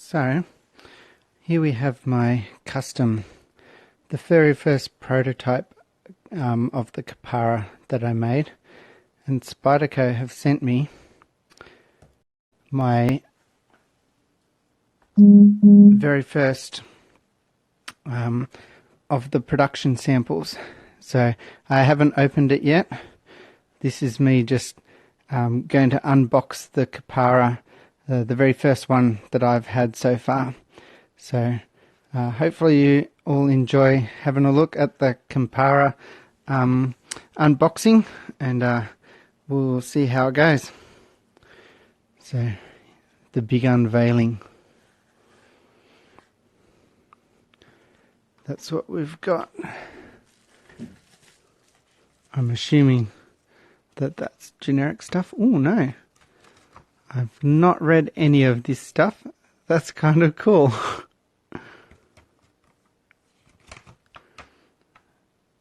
So here we have my custom, the very first prototype of the Kapara that I made, and Spyderco have sent me my very first of the production samples. So I haven't opened it yet. This is me just going to unbox the Kapara, the very first one that I've had so far. So hopefully you all enjoy having a look at the Kapara unboxing, and we'll see how it goes. So the big unveiling. That's what we've got. I'm assuming that that's generic stuff. Oh no, I've not read any of this stuff. That's kind of cool.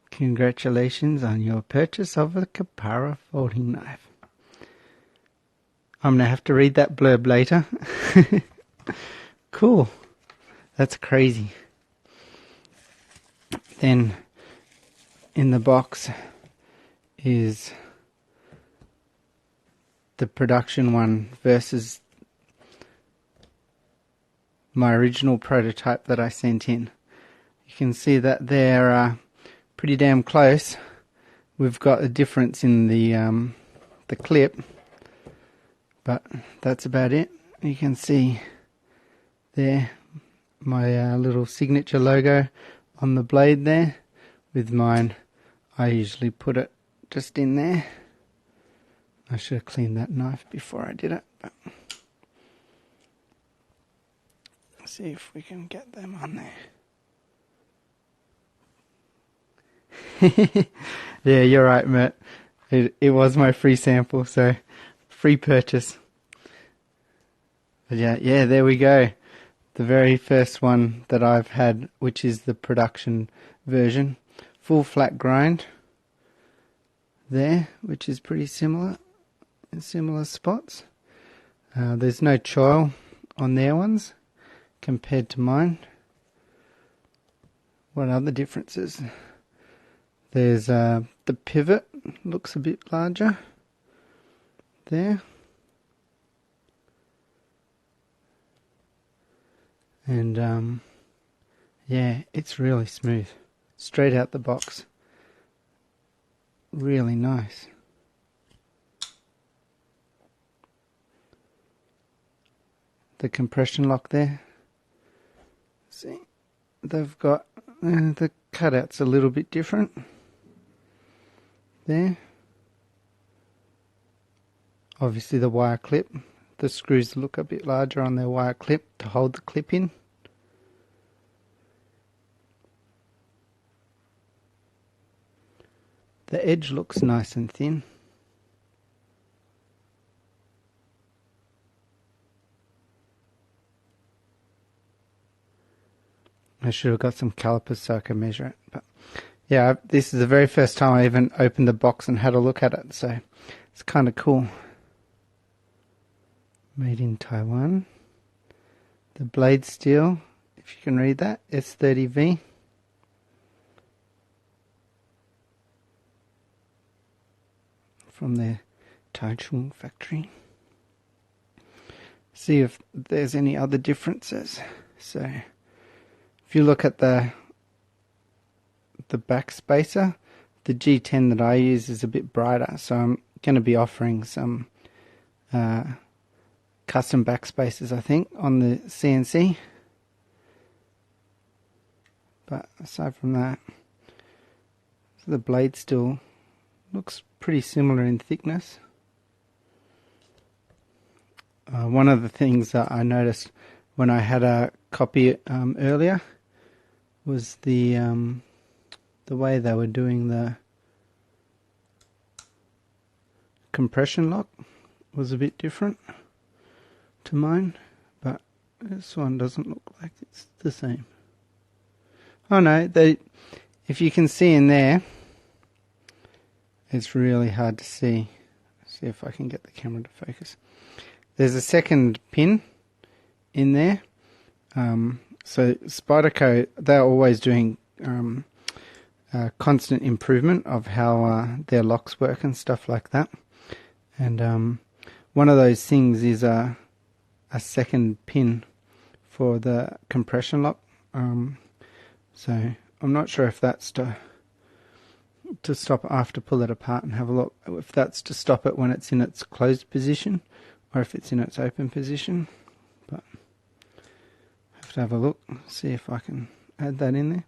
Congratulations on your purchase of a Kapara folding knife. I'm going to have to read that blurb later. Cool. That's crazy. Then in the box is the production one versus my original prototype that I sent in. You can see that they're pretty damn close. We've got a difference in the clip, but that's about it. You can see there my little signature logo on the blade there. With mine, I usually put it just in there. I should have cleaned that knife before I did it, but let's see if we can get them on there. Yeah, you're right, Mert. It was my free sample, so free purchase. But yeah, there we go. The very first one that I've had, which is the production version. Full flat grind there, which is pretty similar in similar spots. There's no choil on their ones compared to mine. What other differences? There's the pivot looks a bit larger there, and yeah, it's really smooth straight out the box. Really nice. The compression lock there. See, they've got the cutout's a little bit different there. Obviously the wire clip, the screws look a bit larger on their wire clip to hold the clip in. The edge looks nice and thin. I should have got some calipers so I can measure it. But yeah, this is the very first time I even opened the box and had a look at it, so it's kind of cool. Made in Taiwan. The blade steel, if you can read that, S30V. From the Taichung factory. See if there's any other differences. So if you look at the back spacer, the G10 that I use is a bit brighter, so I'm going to be offering some custom back spacers, I think, on the CNC. But aside from that, the blade still looks pretty similar in thickness. One of the things that I noticed when I had a copy earlier was the way they were doing the compression lock was a bit different to mine, but this one doesn't look like it's the same. Oh no, if you can see in there, it's really hard to see. Let's see if I can get the camera to focus. There's a second pin in there, So Spyderco, they're always doing constant improvement of how their locks work and stuff like that. And one of those things is a second pin for the compression lock. So I'm not sure if that's to stop. I have to pull it apart and have a look if that's to stop it when it's in its closed position or if it's in its open position. But I have to have a look, see if I can add that in there.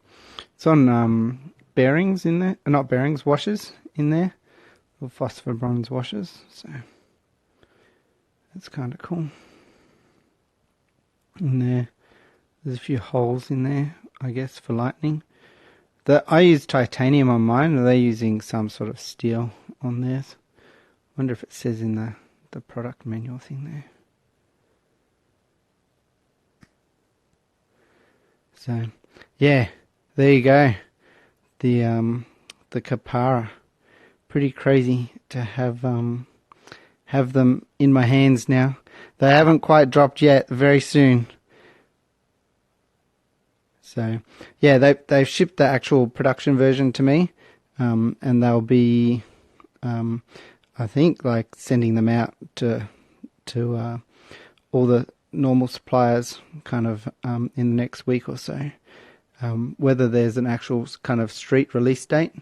It's on bearings in there, not bearings, washers in there, little phosphor bronze washers. So that's kind of cool. In there's a few holes in there, I guess, for lightning. I use titanium on mine, and they're using some sort of steel on theirs. Wonder if it says in the product manual thing there. So, yeah, there you go. The Kapara. Pretty crazy to have them in my hands now. They haven't quite dropped yet. Very soon. So, yeah, they've shipped the actual production version to me, and they'll be, I think, like sending them out to all the normal suppliers, kind of in the next week or so. Whether there's an actual kind of street release date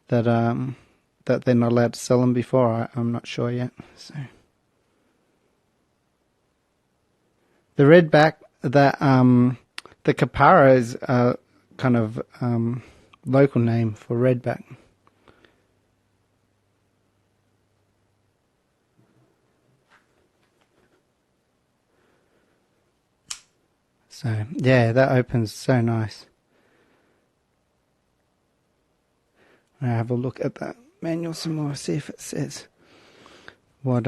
that they're not allowed to sell them before, I'm not sure yet. So, the redback that the Kapara is a kind of local name for redback. So, yeah, that opens so nice. I'll have a look at that manual some more, see if it says what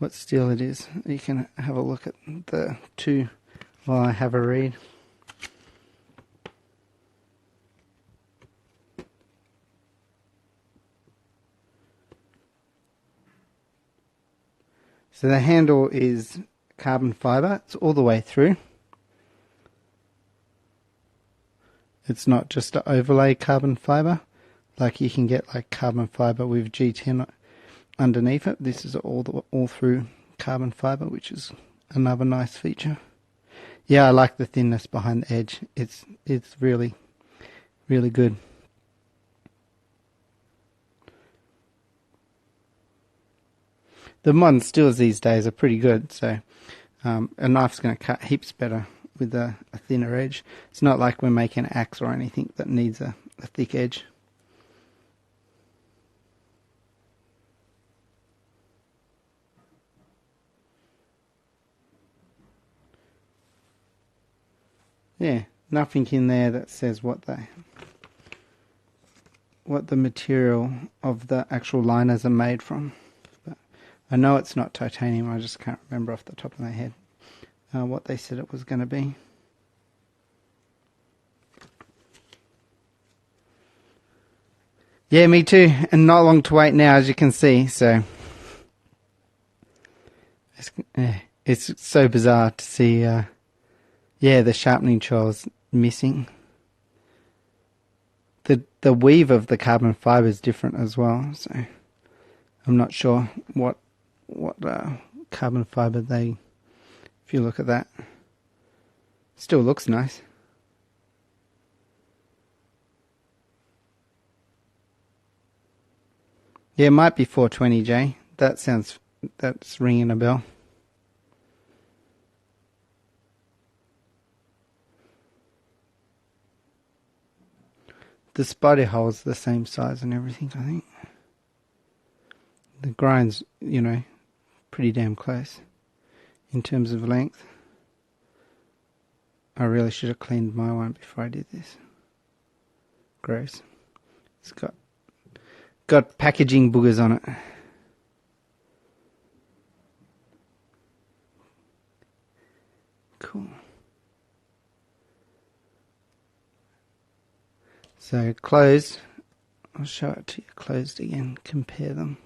steel it is. You can have a look at the two while I have a read. So the handle is carbon fiber. It's all the way through. It's not just an overlay carbon fiber, like you can get like carbon fiber with G10 underneath it. This is all through carbon fiber, which is another nice feature. Yeah, I like the thinness behind the edge. It's really, really good. The modern steels these days are pretty good, so a knife's going to cut heaps better with a thinner edge. It's not like we're making an axe or anything that needs a thick edge. Yeah, nothing in there that says what the material of the actual liners are made from. But I know it's not titanium. I just can't remember off the top of my head what they said it was going to be. Yeah, me too. And not long to wait now, as you can see. So it's so bizarre to see. The sharpening choil's missing. The weave of the carbon fiber is different as well. So I'm not sure what carbon fiber they. If you look at that, still looks nice. Yeah, it might be 420J. That's ringing a bell. The spotty hole's the same size and everything, I think. The grind's, pretty damn close in terms of length. I really should have cleaned my one before I did this. Gross. It's got packaging boogers on it. Cool. So closed, I'll show it to you closed again, compare them.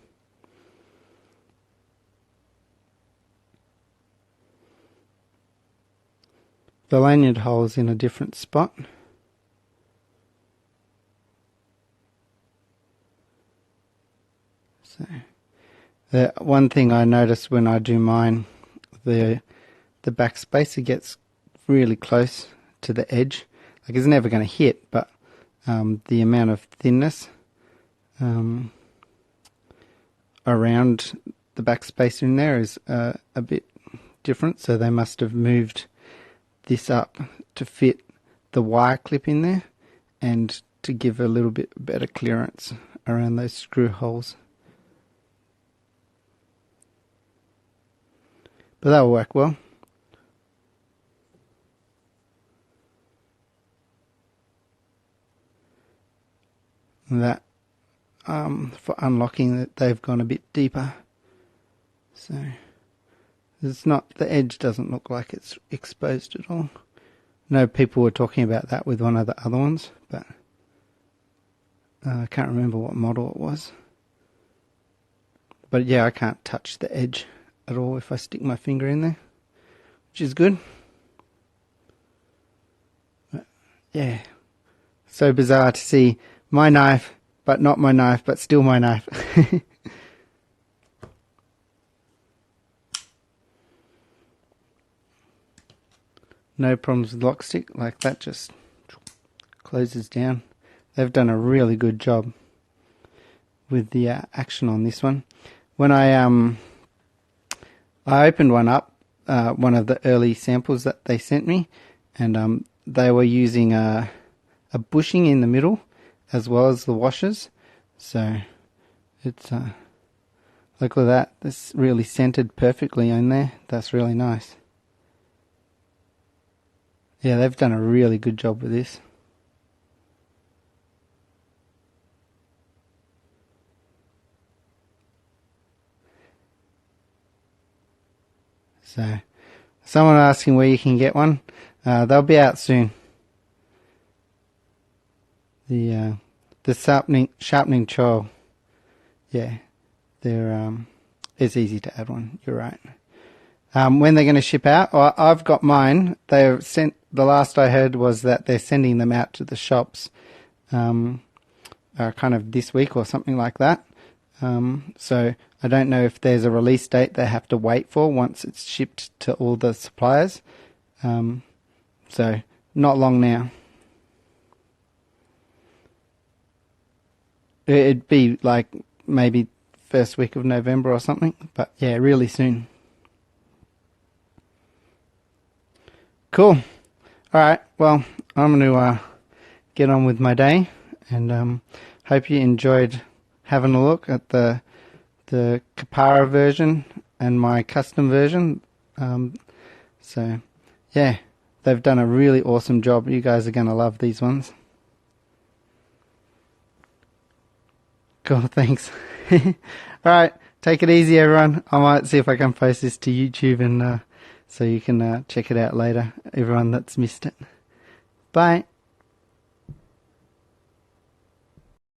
The lanyard hole's in a different spot. So, the one thing I notice when I do mine, the back spacer gets really close to the edge. Like it's never going to hit, but the amount of thinness around the back spacer in there is a bit different. So they must have moved this up to fit the wire clip in there and to give a little bit better clearance around those screw holes. But that'll work well. And that for unlocking that, they've gone a bit deeper. So it's not, the edge doesn't look like it's exposed at all. No, people were talking about that with one of the other ones, but I can't remember what model it was. But yeah, I can't touch the edge at all if I stick my finger in there, which is good. But yeah, so bizarre to see my knife, but not my knife, but still my knife. No problems with lock stick, like that just closes down. They've done a really good job with the action on this one. When I opened one up, one of the early samples that they sent me, and they were using a bushing in the middle as well as the washers. So it's look at that. This really centered perfectly in there. That's really nice. Yeah, they've done a really good job with this. So, someone asking where you can get one. They'll be out soon. The sharpening choil. Yeah, they're it's easy to add one. You're right. When they're going to ship out, I've got mine. They've sent. The last I heard was that they're sending them out to the shops, kind of this week or something like that. So I don't know if there's a release date they have to wait for once it's shipped to all the suppliers. So not long now. It'd be like maybe first week of November or something, but yeah, really soon. Cool. Alright, well, I'm going to get on with my day, and hope you enjoyed having a look at the Kapara version and my custom version. So, yeah, they've done a really awesome job. You guys are going to love these ones. Cool, thanks. Alright, take it easy, everyone. I might see if I can post this to YouTube and so you can check it out later, everyone that's missed it. Bye.